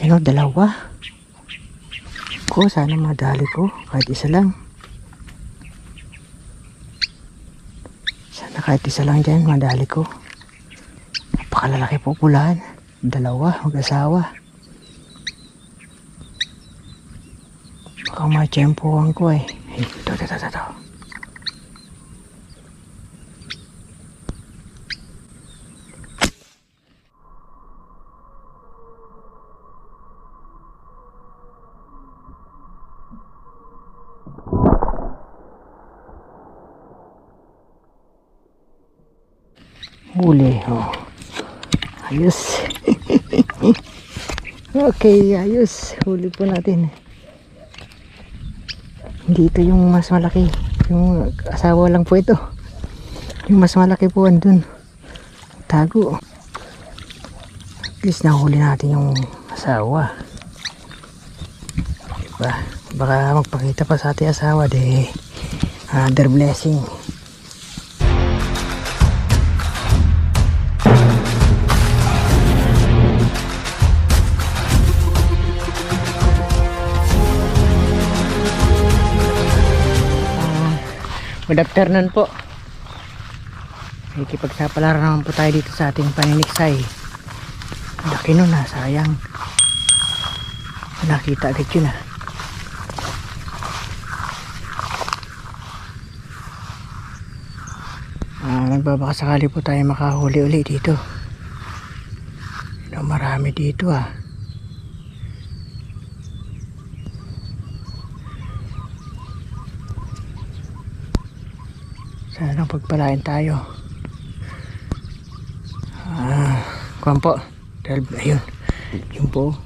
Ayun, dalawa. Sana madali ko. Kahit isa lang. Sana kahit isa lang dyan, madali ko. Napakalalaki po pulaan. Dalawa, mag-asawa. Baka matsyempohan ko eh. Ito. Huli, oh. Ayos. Okay, ayos. Huli po natin. Dito yung mas malaki. Yung asawa lang po ito. Yung mas malaki po andun. Tago. At least nahuli natin yung asawa. Diba? Baka magpakita pa sa ating asawa. Another blessing. Good afternoon po. Ikipagsapalaran naman po tayo dito sa ating paniniksay. Laki nun ha, sayang. Nakita agad yun ha. Nagbabaka sakali po tayo makahuli uli dito. Marami dito ha. Sana pagpalain tayo. Kuwan po. Ayun. Yun po.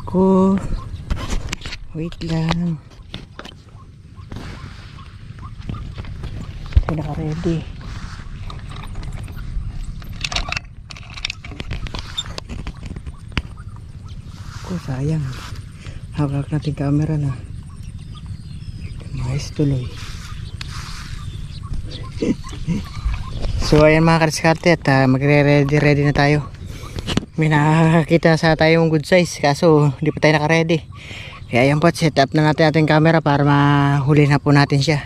Ako. Wait lang. Hindi naka-ready. Sayang. Hawak natin camera na. Mais tuloy. So ayan mga kadiskarte at magre-ready na tayo. May nakakita na sa tayo yung good size kaso hindi pa tayo naka-ready. Kaya ayan po, set up na natin ating camera para mahuli na po natin siya.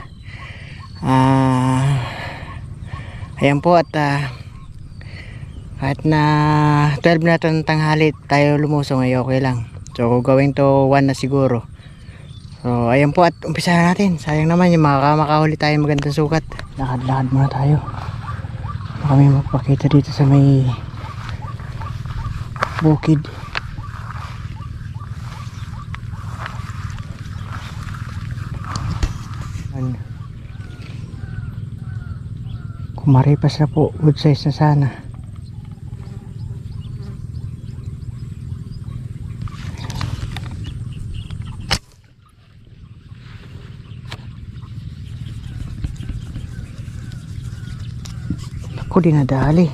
Ayan po at kahit na 12 na itong tanghali tayo lumusong ay okay lang. So going to 1 na siguro. So ayan po at umpisa na natin. Sayang naman yung makahuli tayo magandang sukat. Lakad-lakad muna tayo. Baka may magpakita dito sa may bukid. Kumaripas na po, good size na sana. Ako dinadali.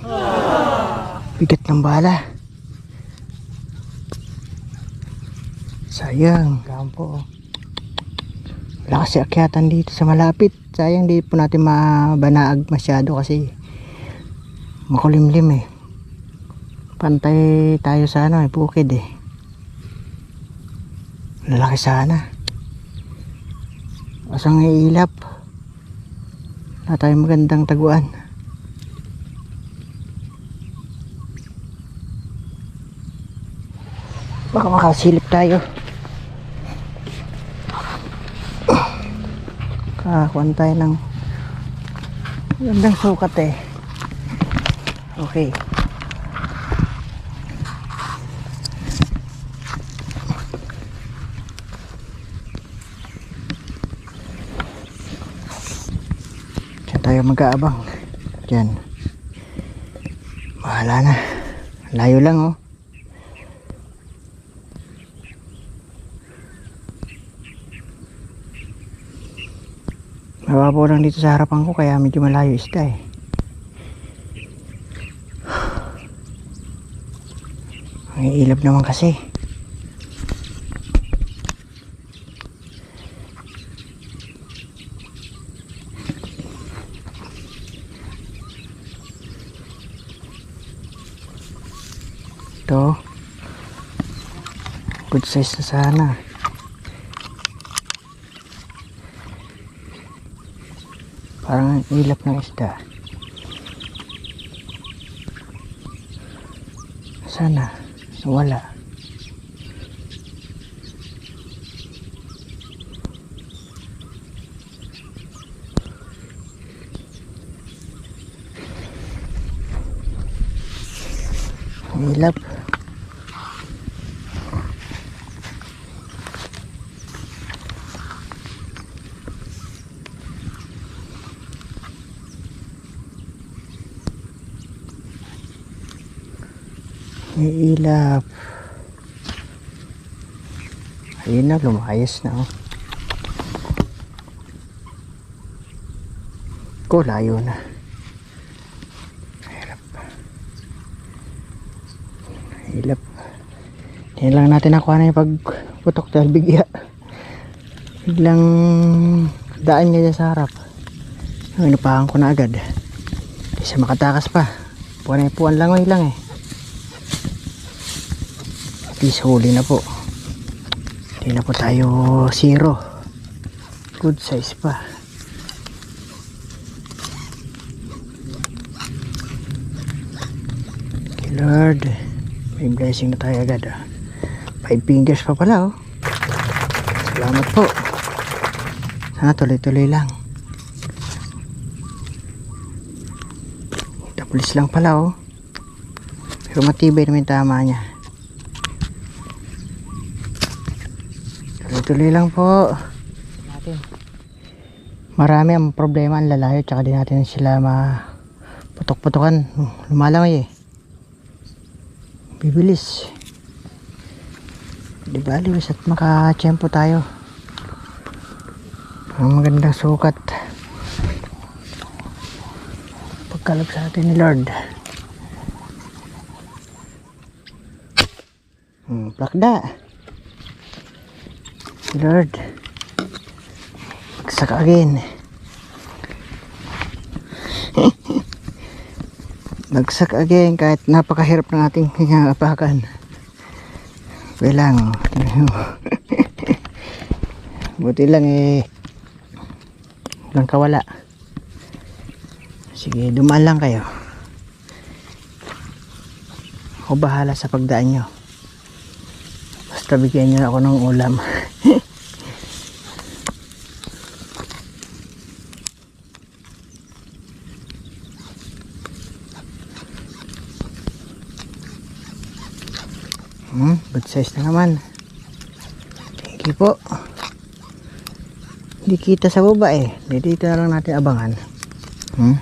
Bigat ng bala. Sayang. Kampo. Wala kasi akyatan dito sa malapit. Sayang di po natin mabanaag masyado kasi makulimlim eh. Pantay tayo sa bukid eh. Lalaki sana. Asang iilap. Wala tayong magandang taguan. Baka makasilip tayo. Kakuan tayo ng gandang sukat eh. Okay. Diyan tayo mag-aabang. Diyan. Bahala na. Layo lang oh. Mababaw lang dito sa harapan ko kaya medyo malayo isda eh. Ang ilap naman kasi. Ito. Good size na sana. Parang ilap ng isda. Sana wala. Ilap. Ilap. Ayun na, lumayas na oh. Ko, layo na. Hirap. Ilap. Yan lang natin nakuha na yung pagputok dahil biglang daan niya sa harap. Inupahan ko na agad. Kasi makatakas pa. Puwan langoy lang eh. At least huli na po. Hindi na po tayo zero. Good size pa. Okay, Lord, may blessing na tayo agad ah. 5 fingers pa pala oh. Salamat po. Sana tuloy-tuloy lang. Tapulis lang pala oh. Pero matibay naman yung tama niya. Tuloy lang po natin. Marami ang problema, ang lalayo, tsaka di natin sila maputok-putokan. Lumalangoy eh. Bibilis. Di bali, at makachempo tayo. Ang magandang sukat. Pagkalap sa atin ni Lord. Plakda. Lord, bagsak again. Bagsak again kahit napakahirap ng ating apakan. Lang. Buti lang eh walang kawala. Sige, dumaan lang kayo. Ako bahala sa pagdaan nyo. Basta bigyan nyo ako ng ulam. Good size na naman. Thank you po. Hindi kita sa baba eh. Dito na lang natin abangan. 5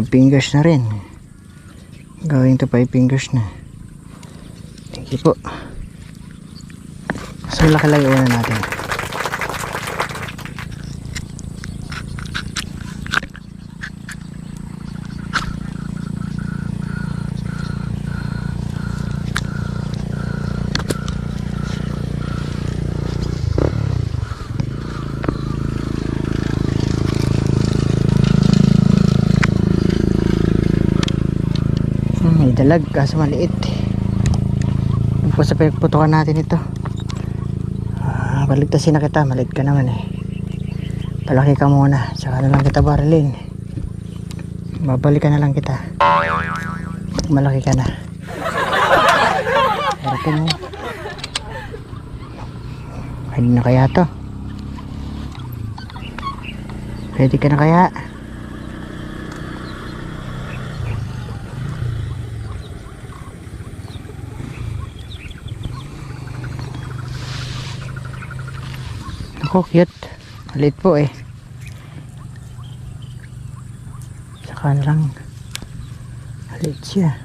fingers na rin. Going to 5 fingers na. Thank you po. Mas malaki lang yung una natin. May dalag kaso maliit. Yung po sa pinagputukan natin ito. Baligtasin na kita, maliit ka naman eh. Palaki ka muna, saka na lang kita barilin. Babalikan na lang kita. Malaki ka na. Harapin mo. Pwede na kaya to? Pwede ka na kaya? Ako, cute. Maliit po eh. Saka lang maliit siya.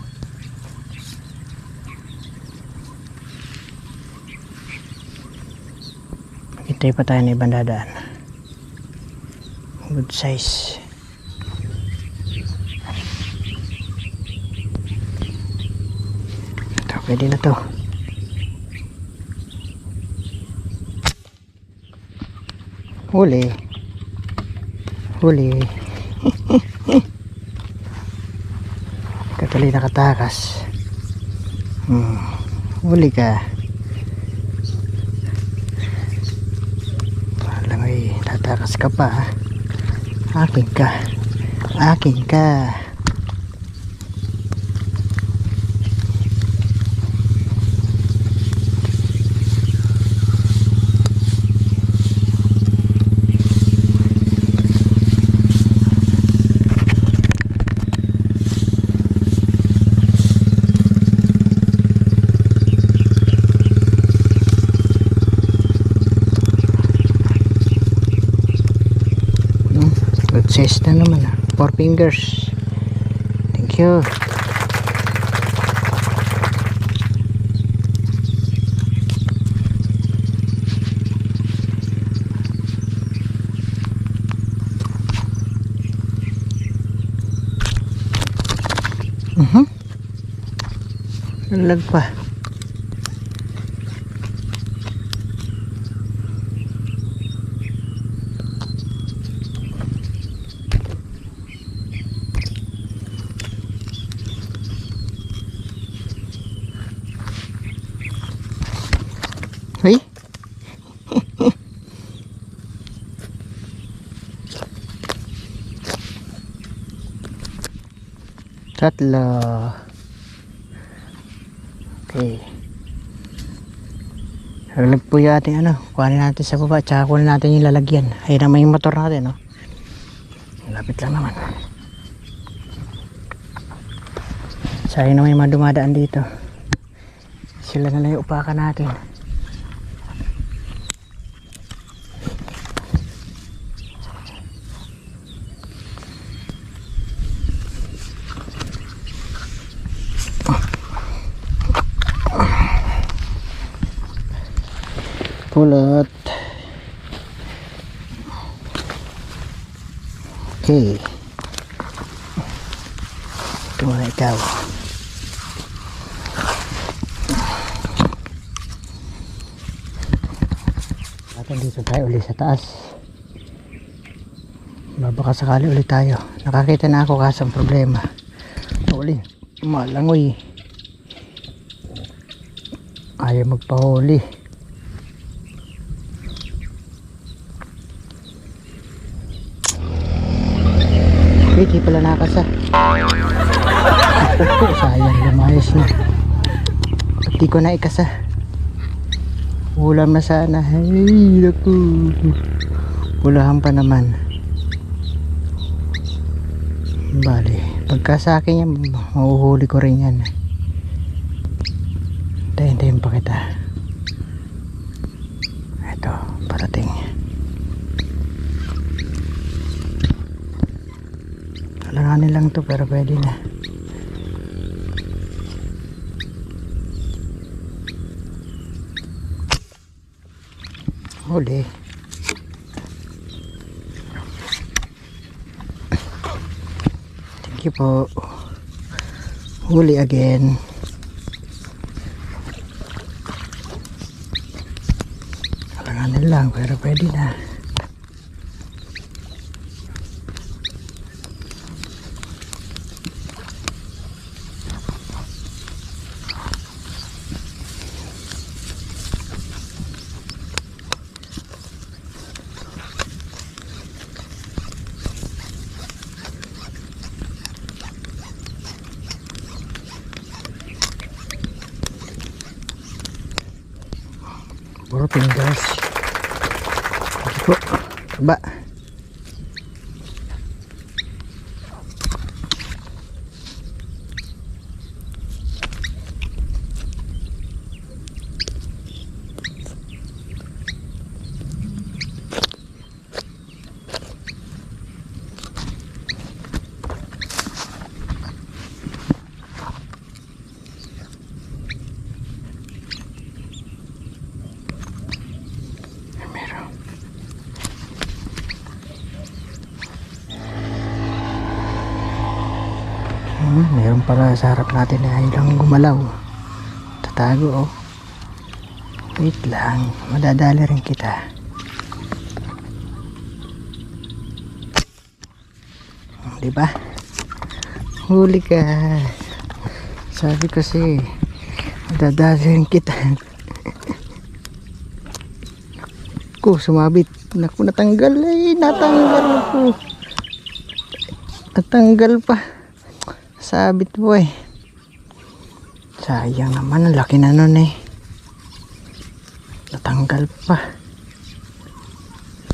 Hintay pa tayo na ibang dadaan. Good size. Ito, pwede na to. Huli. Huli. Katuloy nakatakas. Huli ka. Takas ka pa ha. Akin ka. Akin ka. Good size na naman ha. 4 fingers. Thank you. Nalag pa. Hey. Tatlo. Okay. Nalag po yung ating ano. Kuhanin natin sa baba. Tsaka kuhanin natin yung lalagyan. Ayun naman yung motor natin, no? Lapit lang naman. Sayang naman yung mga dumadaan dito. Sila na lang yung upakan natin. Pulot. Okay. Ito muna ikaw. Dito tayo ulit sa taas. Baka sakali ulit tayo. Nakakita na ako kaso ang problema. Uli. Malangoy. Ayaw magpahuli. Hindi pala nakasa. Sayang lumayas na. Pati ko na ikasa. Ulam na sana. Ay, naku. Ulahan pa naman. Bali. Pagka sa akin yan, mahuhuli ko rin yan. Tayin-tayin pa kita. Ito, parating. Alanganin lang to pero pwede na. Huli. Thank you po. Huli again. Alanganin lang pero pwede na. Puro fingers. Ito po. Kaba. Meron pala sa harap natin na ilang gumalaw. Tatago oh. Wait lang, madadali rin kita. Diba? Huli ka. Sabi kasi madadali rin kita. Ko, sumabit. Naku, natanggal eh. Natanggal po. Natanggal pa. Sabit po eh. Sayang naman. Ang laki na nun eh. Natanggal pa.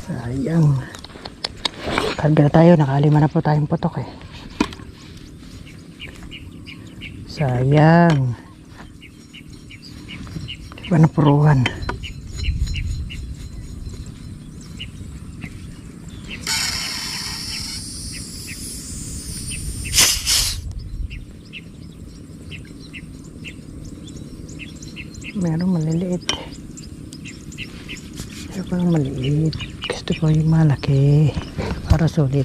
Sayang. Karga na tayo. Nakalima na po tayong putok eh. Sayang. Diba napuruhan? Meron maliliit. Meron pa ng maliit. Gusto ko yung malaki para sulit.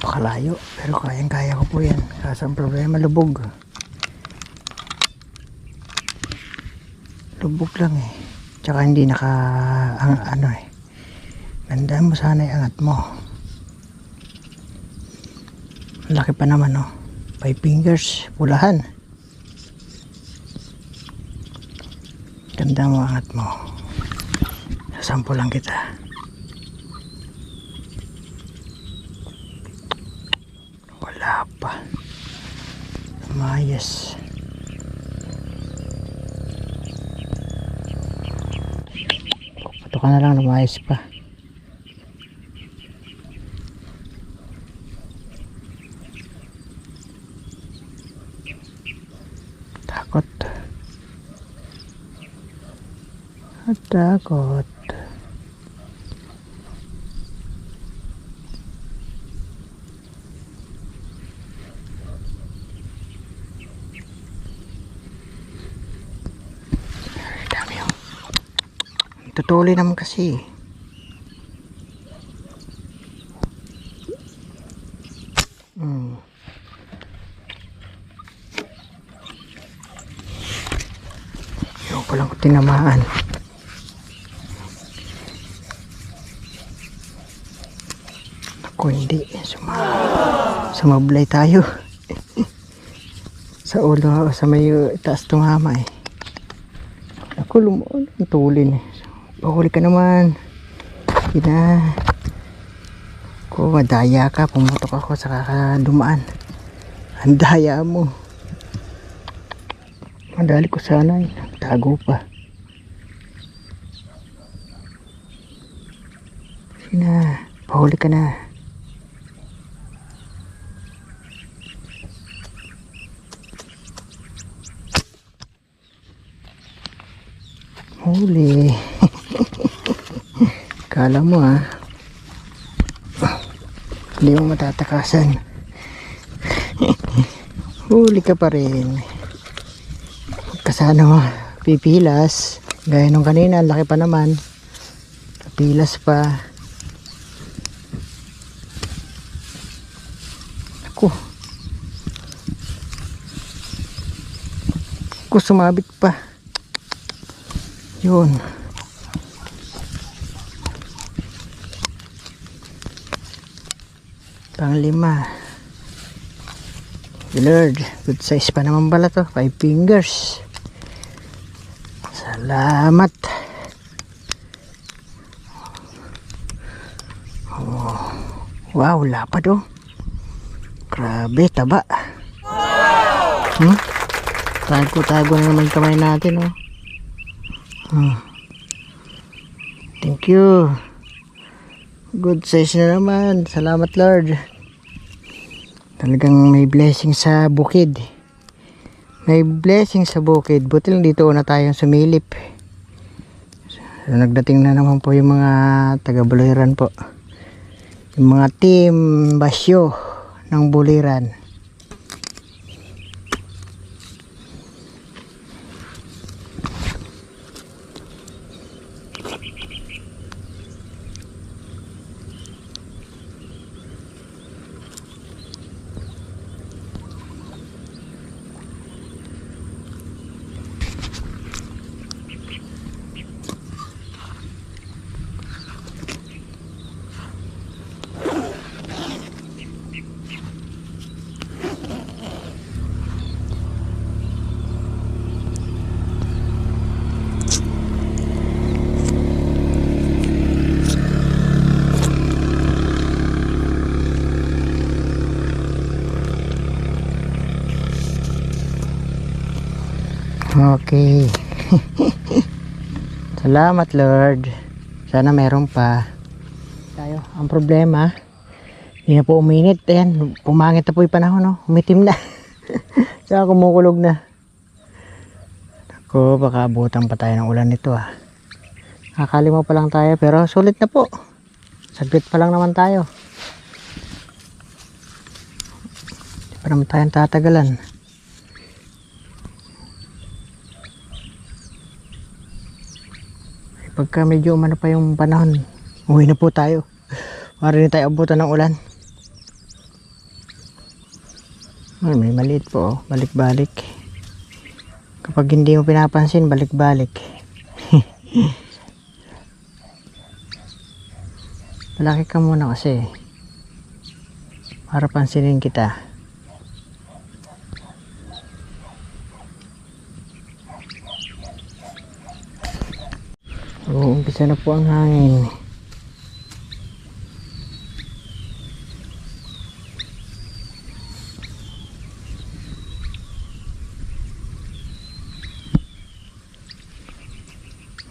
Pakalayo pero kayang-kaya ko po yan. Kaso ang problema, lubog. Lubog lang eh. Tsaka hindi ano eh. Gandaan mo sana yung angat mo. Laki pa naman oh. 5 fingers. Pulahan. Ganda mo angat mo. Sasampo lang kita. Wala pa. Mayas. Ka na lang, lumayas pa. Takot. At takot. Tutuloy naman kasi. Yung palang ko tinamaan. Ako hindi. Sumablay tayo. Sa ulo, sa may taas tumama eh. Ako lumuon. Tulin eh. Pahuli ka naman. Ina. Kung madaya ka, pumutok ako sa dumaan. Ang daya mo. Madali ko sana eh. Tago pa. Ina. Pahuli ka na. Huli. Kala mo ha. Hindi mo matatakasan. Huli ka pa rin. Kasano mo pipilas. Gaya nung kanina, laki pa naman. Pipilas pa. Ako. Ako sumabit pa. Yun. Pang-5. Lord, good size pa naman pala to. 5 fingers. Salamat. Oh. Wow, lapad oh. Grabe, taba. Tago-tago na naman kamay natin oh. Thank you. Good size na naman. Salamat Lord. Talagang may blessing sa bukid. May blessing sa bukid. Buti lang dito na tayong sumilip. So, nagdating na naman po yung mga taga-Buliran po. Yung mga team Basyo ng Buliran. Okay. Salamat Lord. Sana meron pa. Tayo, ang problema, hindi na po uminit. Ayan, pumangit na po yung panahon, no? Umitim na. Saka kumukulog na. Ako, baka abutan pa tayo ng ulan nito ah. Kakalimaw pa lang tayo pero sulit na po. Saglit pa lang naman tayo. Hindi pa naman tayong tatagalan. Pagka medyo umano pa yung panahon, uwi na po tayo. Para rin tayo abutan ng ulan. Ay, may maliit po, oh. Balik-balik. Kapag hindi mo pinapansin, balik-balik. Malaki ka muna kasi. Para pansinin kita. Umpisa na po ang hangin.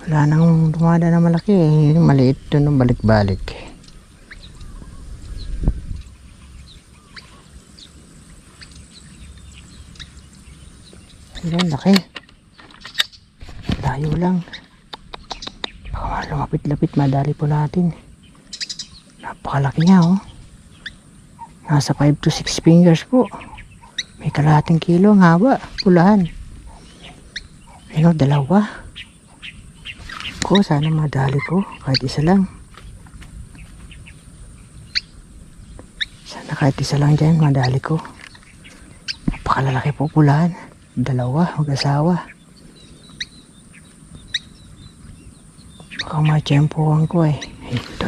Wala nang dumada na malaki eh. Maliit doon ng balik-balik. Ayun, laki. Layo lang. Baka lumapit-lapit, madali po natin. Napakalaki niya oh. Nasa 5 to 6 fingers po. May kalahating kilo ang haba. Pulahan. Ayun, dalawa. Ko, sana madali ko. Kahit isa lang. Sana kahit isa lang dyan, madali ko. Napakalalaki po pulahan. Dalawa, mag-asawa. Baka ma-tiyempohan ko eh. Ito.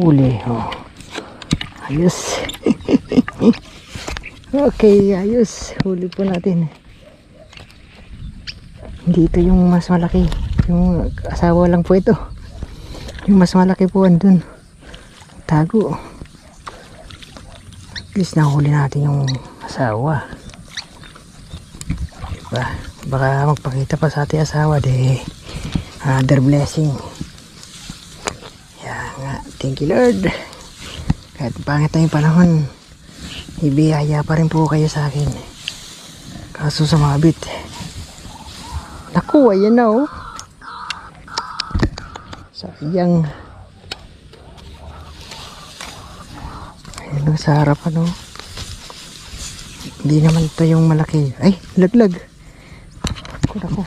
Huli, oh. Ayos. Okay, ayos. Huli po natin. Dito yung mas malaki. Yung asawa lang po ito. Yung mas malaki po andun. Tago. At least nahuli natin yung asawa. Diba? Baka magpakita pa sa ating asawa. Another blessing. Yan nga. Thank you Lord. Kahit pangit na yung panahon, ibiyaya pa rin po kayo sa akin. Kaso sumabit. Naku, ayan na oh. Sayang. Ayan na sa harapan oh. Hindi naman ito yung malaki. Ay, laglag. Ako.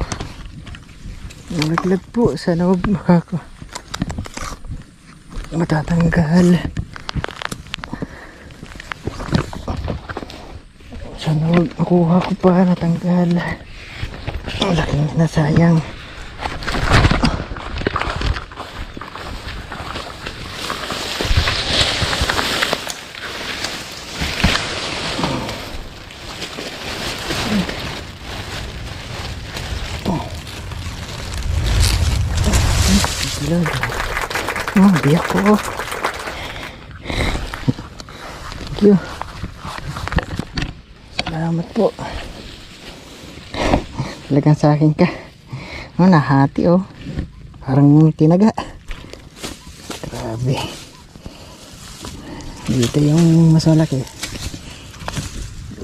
Nalaglag po. Sana huwag matatanggal. Sana huwag makuha ko pa. Natanggal. Ang laking nasayang. Biyak ko. Thank you. Salamat po. Talagang sa akin ka. Nahati oh. Parang tinaga. Grabe. Dito yung mas malaki.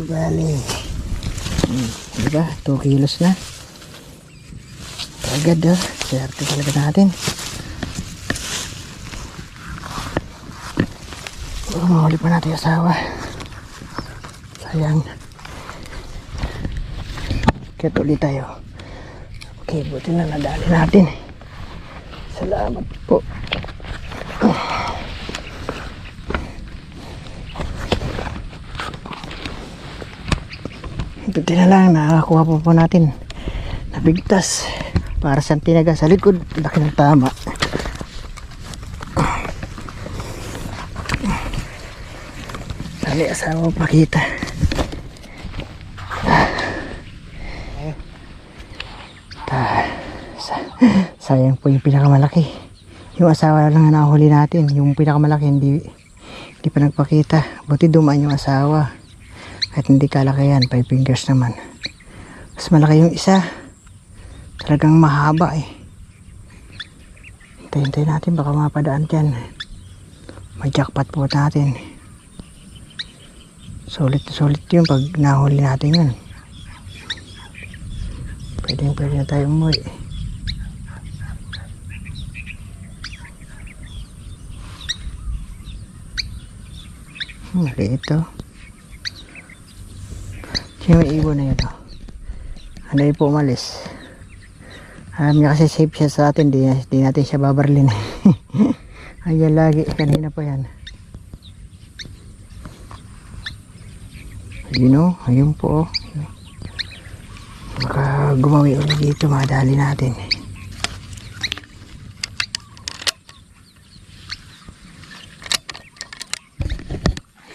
Bali. Diba? 2 kilos na. Agad oh. Swerte talaga natin. Mahuli pa natin yung asawa. Sayang. Kaya ulit tayo. Okay, buti na nadali natin. Salamat po. Buti na lang, nakakuha po natin. Nabigtas. Para sa tinaga sa likod. Laki ng tama. Dali asawa pakita. sayang po yung pinakamalaki. Yung asawa lang na nahuli natin. Yung pinakamalaki hindi pa nagpakita. Buti dumaan yung asawa. Kahit hindi kalaki yan, 5 fingers naman. Mas malaki yung isa. Talagang mahaba eh. Hintay natin, baka mapadaan dyan. May jackpot po natin. Sulit na sulit yun pag nahuli natin yun. Pwede na tayo umuwi. Maliit to. Sino may ibon na yun oh. Ano yun po umalis. Alam niya kasi safe siya sa atin. Di natin siya babarlin. Ayan lagi. Kanina pa yan. Ayun o. Ayun po oh. Baka gumawi ulit dito. Madali natin.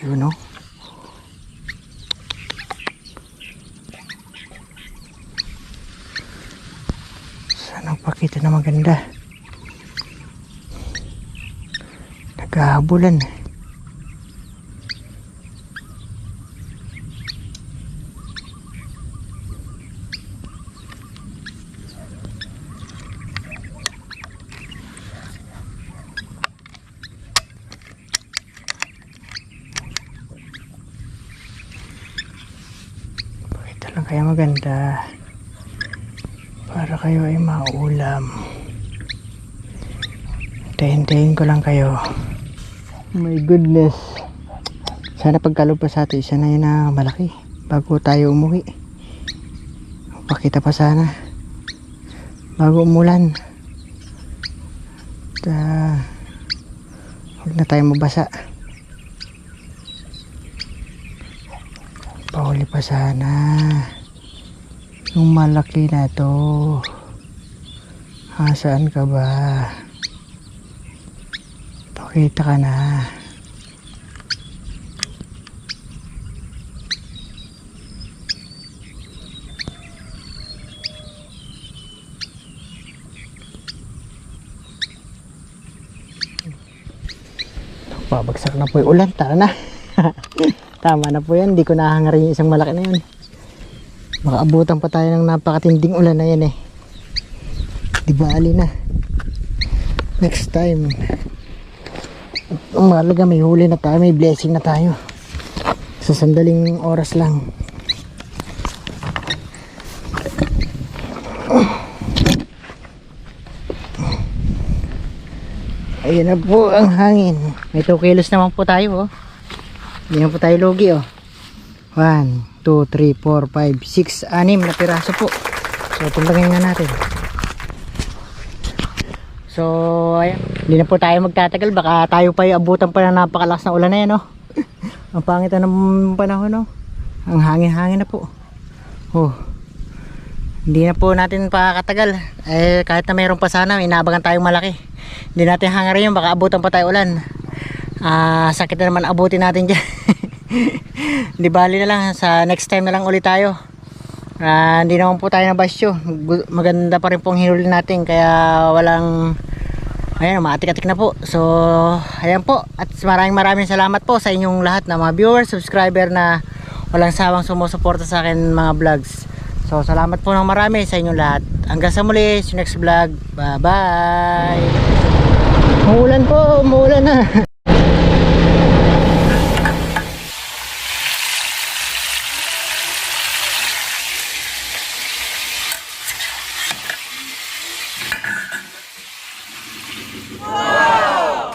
Ayun o. Nagpakita na maganda. Naghahabulan. Pakita lang kaya maganda. Para kayo ay maulam. Hintayin ko lang kayo. My goodness. Sana pagkalugpas sa atin, isa na yun na malaki. Bago tayo umuwi. Pakita pa sana. Bago umulan. Huwag na tayo mabasa. Pahuli pa sana. Yung malaki na to. Saan ka ba? Pakita ka na. Pabagsak na po yung ulan. Tara na. Tama na po yan. Hindi ko nahangarin yung isang malaki na yun. Makaabutan pa tayo ng napakatinding ulan na yan eh. Di baali na. Next time. Ang mahalaga may huli na tayo. May blessing na tayo. Sa sandaling oras lang. Ayun na po ang hangin. May 2 kilos naman po tayo oh. Hindi na po tayo lugi oh. 1, 2, 3, 4, 5, 6, 6 na piraso po. So tumbangin na natin. So ayan, hindi na po tayo magtatagal. Baka tayo pa abutan pa ng napakalakas na ulan na yan oh. Ang pangit ng panahon oh. Ang hangin-hangin na po. Oh. Hindi na po natin pakatagal. Kahit na mayroon pa sana, inaabangan tayong malaki. Hindi natin hangarin yun, baka abutan pa tayo ulan. Sakit na naman abutin natin dyan. Di bali na lang, sa next time na lang ulit tayo. Hindi naman po tayo nabasyo. Maganda pa rin pong hinuli natin, kaya walang ayan, maatik-atik na po. So ayan po, at maraming salamat po sa inyong lahat na mga viewers, subscriber na walang sawang sumusuporta sa akin mga vlogs. So salamat po ng marami sa inyong lahat. Hanggang sa muli, sa next vlog. Bye bye. Umuulan po, umuulan na. Wow!